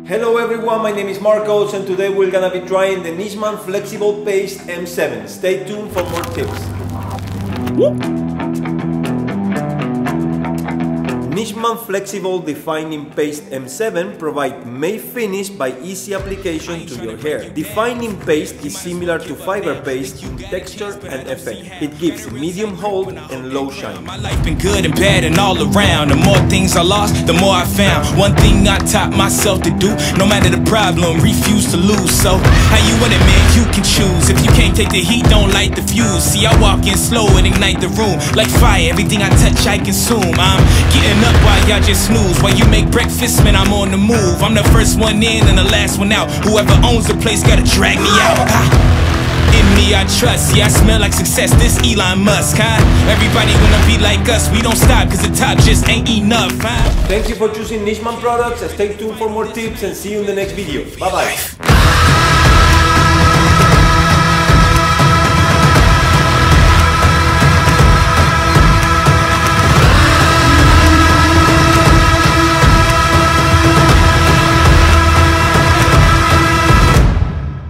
Hello everyone, my name is Marcos and today we're gonna be trying the Nishman Flexible Paste M7. Stay tuned for more tips. Nishman Flexible Defining Paste M7 provides matte finish by easy application to your hair. Defining paste is similar to fiber paste in texture and effect. It gives medium hold and low shine. My life been good and bad and all around. The more things I lost, the more I found. One thing I taught myself to do, no matter the problem, refuse to lose. So how you want it, man? You can choose. If you can't take the heat, don't light the fuse. See, I walk in slow and ignite the room. Like fire, everything I touch, I consume. I'm getting up while y'all just snooze. While you make breakfast, man, I'm on the move. I'm the first one in and the last one out. Whoever owns the place gotta drag me out. In me I trust, yeah, I smell like success, this Elon Musk, huh? Everybody wanna be like us, we don't stop cause the top just ain't enough, huh? Thank you for choosing Nishman products, stay tuned for more tips and see you in the next video. Bye bye.